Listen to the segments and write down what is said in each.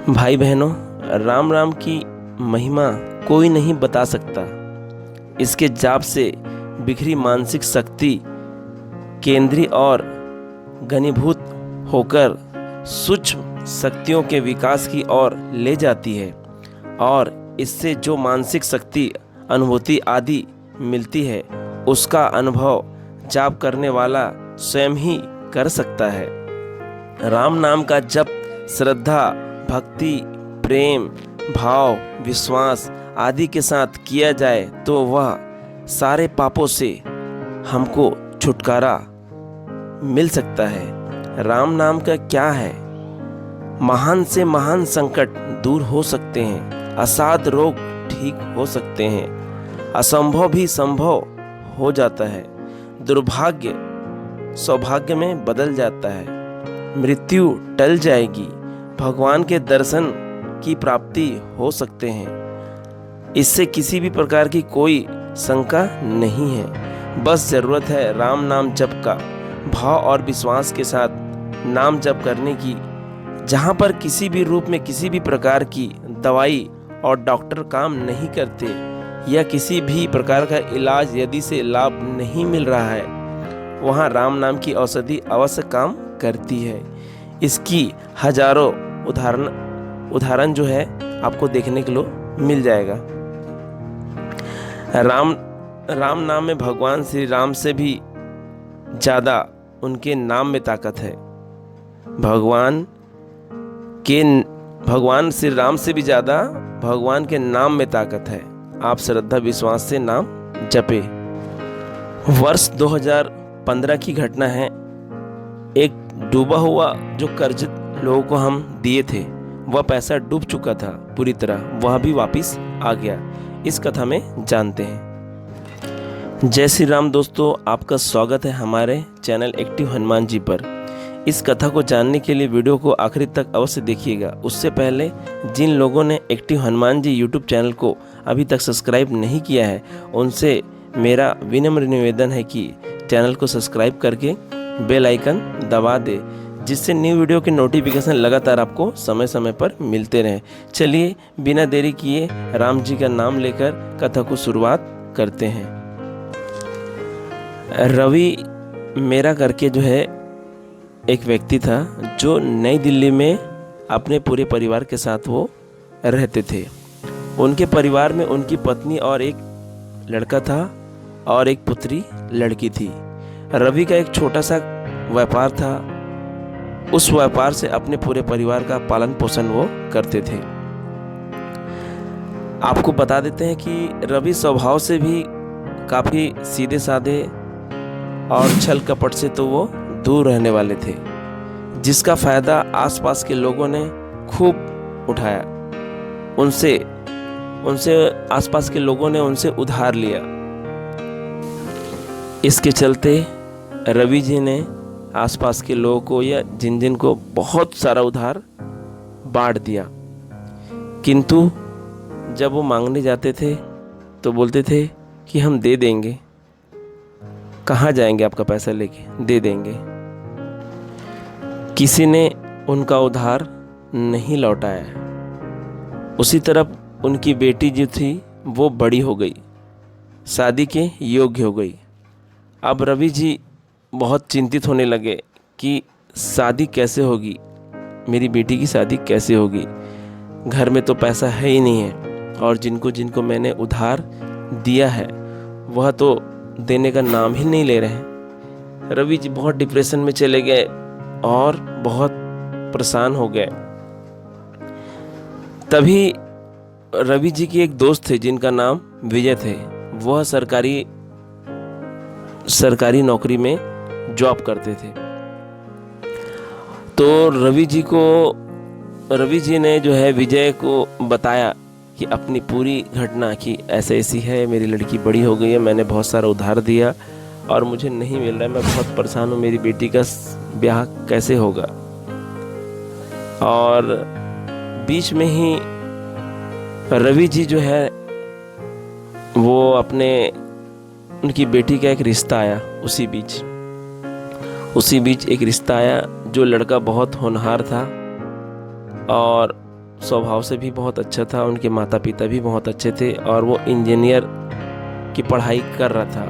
भाई बहनों, राम राम की महिमा कोई नहीं बता सकता। इसके जाप से बिखरी मानसिक शक्ति केंद्रीय और घनीभूत होकर सूक्ष्म शक्तियों के विकास की ओर ले जाती है और इससे जो मानसिक शक्ति अनुभूति आदि मिलती है उसका अनुभव जाप करने वाला स्वयं ही कर सकता है। राम नाम का जप श्रद्धा, भक्ति, प्रेम, भाव, विश्वास आदि के साथ किया जाए तो वह सारे पापों से हमको छुटकारा मिल सकता है। राम नाम का क्या है? महान से महान संकट दूर हो सकते हैं, असाध्य रोग ठीक हो सकते हैं, असंभव भी संभव हो जाता है, दुर्भाग्य सौभाग्य में बदल जाता है, मृत्यु टल जाएगी, भगवान के दर्शन की प्राप्ति हो सकते हैं। इससे किसी भी प्रकार की कोई शंका नहीं है। बस जरूरत है राम नाम जप का भाव और विश्वास के साथ नाम जप करने की। जहाँ पर किसी भी रूप में किसी भी प्रकार की दवाई और डॉक्टर काम नहीं करते या किसी भी प्रकार का इलाज यदि से लाभ नहीं मिल रहा है, वहाँ राम नाम की औषधि अवश्य काम करती है। इसकी हजारों उदाहरण जो है आपको देखने के लिए मिल जाएगा। राम नाम में भगवान श्री राम से भी ज़्यादा उनके नाम में ताकत है। भगवान श्री राम से भी ज़्यादा भगवान के नाम में ताकत है। आप श्रद्धा विश्वास से नाम जपे। वर्ष 2015 की घटना है। एक डूबा हुआ जो कर्ज लोगों को हम दिए थे, वह पैसा डूब चुका था पूरी तरह, वह भी वापस आ गया। इस कथा में जानते हैं। जय श्री राम दोस्तों, आपका स्वागत है हमारे चैनल एक्टिव हनुमान जी पर। इस कथा को जानने के लिए वीडियो को आखिरी तक अवश्य देखिएगा। उससे पहले जिन लोगों ने active Hanuman ji YouTube channel को अभी तक सब्सक्राइब नहीं किया है, उनसे मेरा विनम्र निवेदन है कि चैनल को सब्सक्राइब करके बेल आइकन दबा दे, जिससे न्यू वीडियो के नोटिफिकेशन लगातार आपको समय समय पर मिलते रहे। चलिए बिना देरी किए राम जी का नाम लेकर कथा को शुरुआत करते हैं। रवि मेरा करके जो है एक व्यक्ति था जो नई दिल्ली में अपने पूरे परिवार के साथ वो रहते थे। उनके परिवार में उनकी पत्नी और एक लड़का था और एक पुत्री लड़की थी। रवि का एक छोटा सा व्यापार था। उस व्यापार से अपने पूरे परिवार का पालन पोषण वो करते थे। आपको बता देते हैं कि रवि स्वभाव से भी काफ़ी सीधे साधे और छल कपट से तो वो दूर रहने वाले थे, जिसका फ़ायदा आसपास के लोगों ने खूब उठाया। उनसे आसपास के लोगों ने उनसे उधार लिया। इसके चलते रवि जी ने आसपास के लोगों को या जिन को बहुत सारा उधार बांट दिया। किंतु जब वो मांगने जाते थे तो बोलते थे कि हम दे देंगे, कहाँ जाएंगे आपका पैसा लेके, दे देंगे। किसी ने उनका उधार नहीं लौटाया। उसी तरफ उनकी बेटी जो थी वो बड़ी हो गई, शादी के योग्य हो गई। अब रवि जी बहुत चिंतित होने लगे कि शादी कैसे होगी, मेरी बेटी की शादी कैसे होगी। घर में तो पैसा है ही नहीं है और जिनको मैंने उधार दिया है वह तो देने का नाम ही नहीं ले रहे हैं। रवि जी बहुत डिप्रेशन में चले गए और बहुत परेशान हो गए। तभी रवि जी की एक दोस्त थे जिनका नाम विजय थे। वह सरकारी नौकरी में जॉब करते थे। तो रवि जी ने जो है विजय को बताया कि अपनी पूरी घटना कि ऐसे ऐसी है, मेरी लड़की बड़ी हो गई है, मैंने बहुत सारा उधार दिया और मुझे नहीं मिल रहा है, मैं बहुत परेशान हूँ, मेरी बेटी का ब्याह कैसे होगा। और बीच में ही रवि जी जो है वो उनकी बेटी का एक रिश्ता आया। उसी बीच एक रिश्ता आया जो लड़का बहुत होनहार था और स्वभाव से भी बहुत अच्छा था, उनके माता पिता भी बहुत अच्छे थे और वो इंजीनियर की पढ़ाई कर रहा था,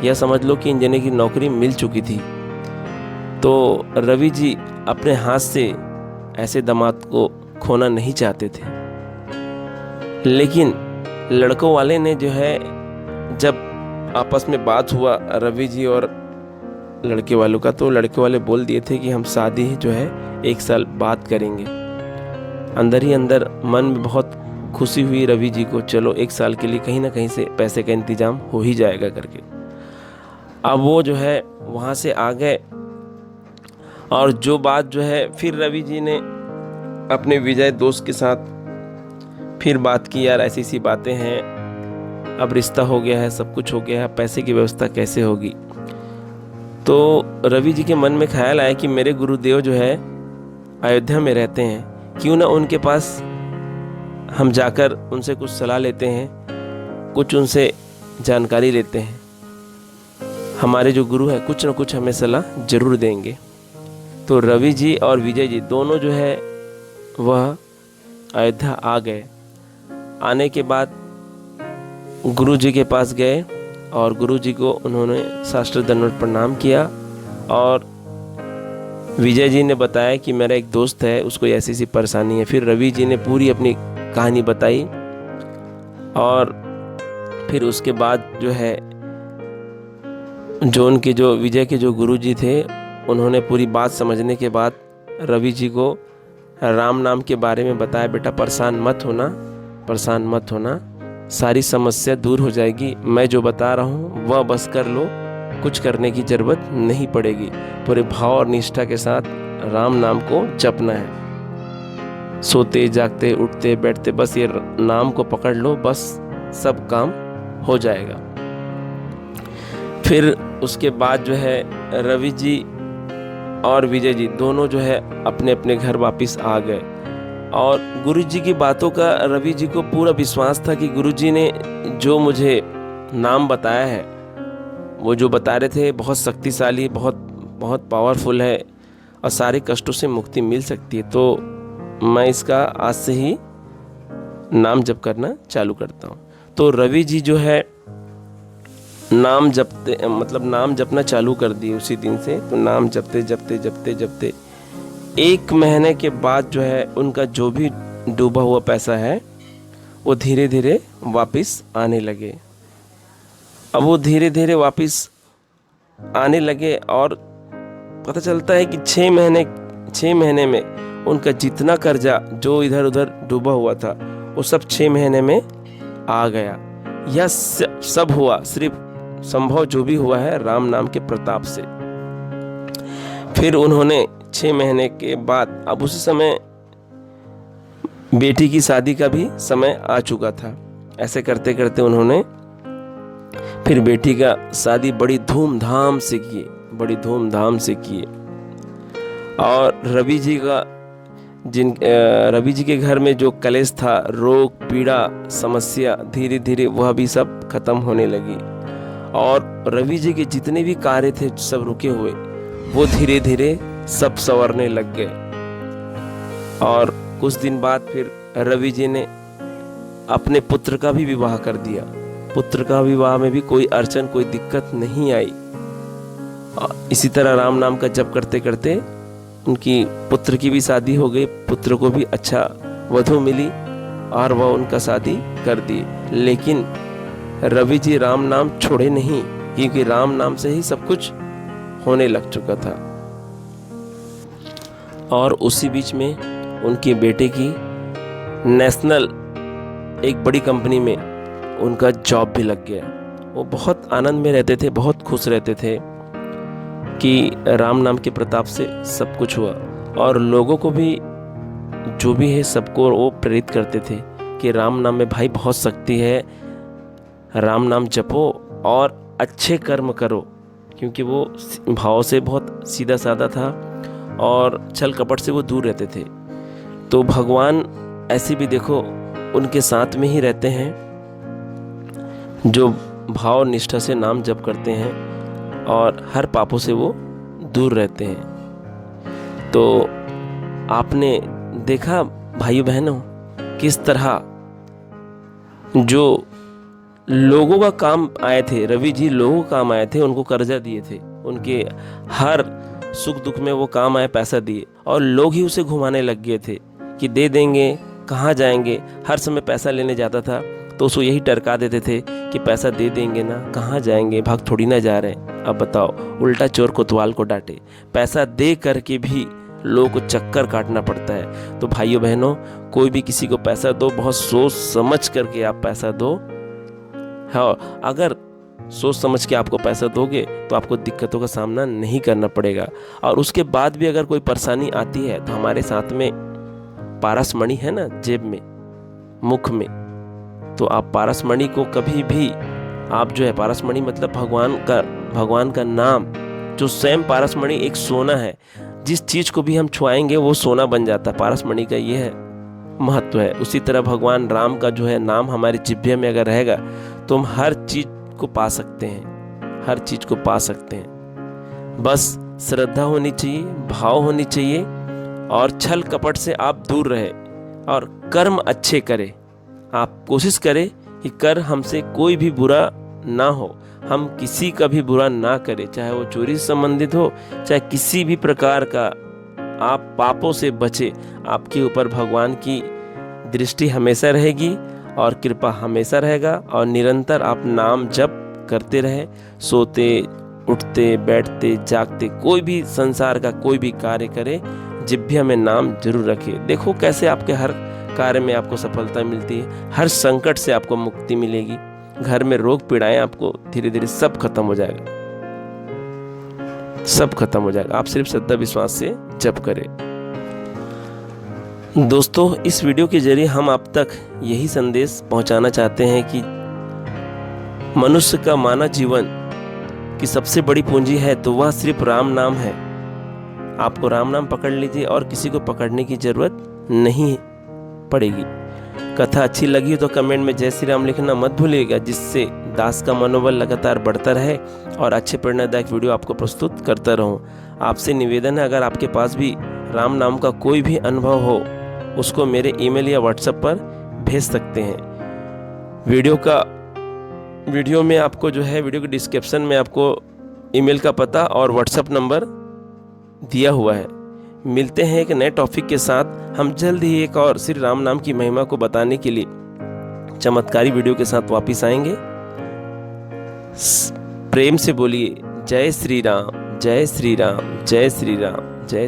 यह समझ लो कि इंजीनियर की नौकरी मिल चुकी थी। तो रवि जी अपने हाथ से ऐसे दामाद को खोना नहीं चाहते थे। लेकिन लड़कों वाले ने जो है, जब आपस में बात हुआ रवि जी और लड़के वालों का, तो लड़के वाले बोल दिए थे कि हम शादी जो है 1 साल बाद करेंगे। अंदर ही अंदर मन में बहुत खुशी हुई रवि जी को, चलो 1 साल के लिए कहीं ना कहीं से पैसे का इंतजाम हो ही जाएगा करके। अब वो जो है वहाँ से आ गए और जो बात जो है फिर रवि जी ने अपने विजय दोस्त के साथ फिर बात की, यार ऐसी सी बातें हैं, अब रिश्ता हो गया है, सब कुछ हो गया है, पैसे की व्यवस्था कैसे होगी। तो रवि जी के मन में ख्याल आया कि मेरे गुरुदेव जो है अयोध्या में रहते हैं, क्यों ना उनके पास हम जाकर उनसे कुछ सलाह लेते हैं, कुछ उनसे जानकारी लेते हैं। हमारे जो गुरु है कुछ ना कुछ हमें सलाह जरूर देंगे। तो रवि जी और विजय जी दोनों जो है वह अयोध्या आ गए। आने के बाद गुरु जी के पास गए और गुरु जी को उन्होंने साष्टांग दंडवत प्रणाम किया और विजय जी ने बताया कि मेरा एक दोस्त है, उसको ऐसी ऐसी परेशानी है। फिर रवि जी ने पूरी अपनी कहानी बताई और फिर उसके बाद जो है जो विजय के जो गुरु जी थे, उन्होंने पूरी बात समझने के बाद रवि जी को राम नाम के बारे में बताया, बेटा परेशान मत होना, सारी समस्या दूर हो जाएगी, मैं जो बता रहा हूँ वह बस कर लो, कुछ करने की ज़रूरत नहीं पड़ेगी, पूरे भाव और निष्ठा के साथ राम नाम को जपना है, सोते जागते उठते बैठते बस ये नाम को पकड़ लो, बस सब काम हो जाएगा। फिर उसके बाद जो है रवि जी और विजय जी दोनों जो है अपने अपने घर वापस आ गए और गुरु जी की बातों का रवि जी को पूरा विश्वास था कि गुरु जी ने जो मुझे नाम बताया है, वो जो बता रहे थे बहुत शक्तिशाली, बहुत पावरफुल है और सारे कष्टों से मुक्ति मिल सकती है। तो मैं इसका आज से ही नाम जप करना चालू करता हूँ। तो रवि जी जो है नाम जपना चालू कर दिए उसी दिन से। तो नाम जपते 1 महीने के बाद जो है उनका जो भी डूबा हुआ पैसा है वो धीरे धीरे वापस आने लगे। अब वो धीरे धीरे वापस आने लगे और पता चलता है कि 6 महीने में उनका जितना कर्जा जो इधर उधर डूबा हुआ था वो सब 6 महीने में आ गया। यह सब हुआ सिर्फ संभव जो भी हुआ है राम नाम के प्रताप से। फिर उन्होंने 6 महीने के बाद, अब उसी समय बेटी की शादी का भी समय आ चुका था। ऐसे करते करते उन्होंने फिर बेटी का शादी बड़ी धूमधाम से किए और रवि जी के घर में जो कलेश था, रोग पीड़ा समस्या, धीरे धीरे वह भी सब खत्म होने लगी और रवि जी के जितने भी कार्य थे सब रुके हुए वो धीरे धीरे सब संवरने लग गए। और कुछ दिन बाद फिर रवि जी ने अपने पुत्र का भी विवाह कर दिया। पुत्र का विवाह में भी कोई अड़चन कोई दिक्कत नहीं आई। इसी तरह राम नाम का जप करते करते उनकी पुत्र की भी शादी हो गई, पुत्र को भी अच्छा वधू मिली और वह उनका शादी कर दी। लेकिन रवि जी राम नाम छोड़े नहीं, क्योंकि राम नाम से ही सब कुछ होने लग चुका था। और उसी बीच में उनके बेटे की नेशनल एक बड़ी कंपनी में उनका जॉब भी लग गया। वो बहुत आनंद में रहते थे, बहुत खुश रहते थे कि राम नाम के प्रताप से सब कुछ हुआ। और लोगों को भी जो भी है सबको वो प्रेरित करते थे कि राम नाम में भाई बहुत शक्ति है, राम नाम जपो और अच्छे कर्म करो, क्योंकि वो भाव से बहुत सीधा साधा था और छल कपट से वो दूर रहते थे। तो भगवान ऐसे भी देखो उनके साथ में ही रहते हैं जो भाव निष्ठा से नाम जप करते हैं और हर पापों से वो दूर रहते हैं। तो आपने देखा भाइयों बहनों, किस तरह जो लोगों का काम आए थे, रवि जी लोगों का काम आए थे, उनको कर्जा दिए थे, उनके हर सुख दुख में वो काम आए, पैसा दिए, और लोग ही उसे घुमाने लग गए थे कि दे देंगे, कहाँ जाएंगे। हर समय पैसा लेने जाता था तो उसको यही टरका देते थे कि पैसा दे देंगे ना, कहाँ जाएंगे, भाग थोड़ी ना जा रहे हैं। अब बताओ, उल्टा चोर कोतवाल को डांटे। पैसा दे करके भी लोगों को चक्कर काटना पड़ता है। तो भाइयों बहनों, कोई भी किसी को पैसा दो, बहुत सोच समझ करके आप पैसा दो। हाँ, अगर सोच समझ के आपको पैसा दोगे तो आपको दिक्कतों का सामना नहीं करना पड़ेगा। और उसके बाद भी अगर कोई परेशानी आती है तो हमारे साथ में पारस मणि है ना, जेब में, मुख में, तो आप पारस मणि को कभी भी आप जो है, पारस मणि मतलब भगवान का नाम, जो स्वयं पारस मणि एक सोना है, जिस चीज को भी हम छुआएंगे वो सोना बन जाता है। पारस मणि का ये है महत्व है। उसी तरह भगवान राम का जो है नाम हमारे जिह्वे में अगर रहेगा तो हम हर चीज को पा सकते हैं, हर चीज को पा सकते हैं। बस श्रद्धा होनी चाहिए, भाव होनी चाहिए, और छल कपट से आप दूर रहे और कर्म अच्छे करें। आप कोशिश करें कि कर हमसे कोई भी बुरा ना हो, हम किसी का भी बुरा ना करें, चाहे वो चोरी से संबंधित हो, चाहे किसी भी प्रकार का। आप पापों से बचे, आपके ऊपर भगवान की दृष्टि हमेशा रहेगी और कृपा हमेशा रहेगा। और निरंतर आप नाम जप करते रहे, सोते उठते बैठते जागते, कोई भी संसार का कोई भी कार्य करे, जिह्वा में नाम जरूर रखे। देखो कैसे आपके हर कार्य में आपको सफलता मिलती है, हर संकट से आपको मुक्ति मिलेगी, घर में रोग पीड़ाएं आपको धीरे धीरे सब खत्म हो जाएगा, सब खत्म हो जाएगा। आप सिर्फ श्रद्धा विश्वास से जप करें। दोस्तों, इस वीडियो के जरिए हम आप तक यही संदेश पहुंचाना चाहते हैं कि मनुष्य का मानव जीवन की सबसे बड़ी पूंजी है तो वह सिर्फ राम नाम है। आपको राम नाम पकड़ लीजिए और किसी को पकड़ने की जरूरत नहीं पड़ेगी। कथा अच्छी लगी तो कमेंट में जय श्री राम लिखना मत भूलिएगा, जिससे दास का मनोबल लगातार बढ़ता रहे और अच्छे प्रेरणादायक वीडियो आपको प्रस्तुत करता रहूं। आपसे निवेदन है, अगर आपके पास भी राम नाम का कोई भी अनुभव हो, उसको मेरे ईमेल या व्हाट्सएप पर भेज सकते हैं। वीडियो में आपको जो है, वीडियो के डिस्क्रिप्शन में आपको ईमेल का पता और व्हाट्सएप नंबर दिया हुआ है। मिलते हैं एक नए टॉपिक के साथ। हम जल्द ही एक और श्री राम नाम की महिमा को बताने के लिए चमत्कारी वीडियो के साथ वापिस आएंगे। प्रेम से बोलिए जय श्री राम, जय श्री राम, जय श्री राम।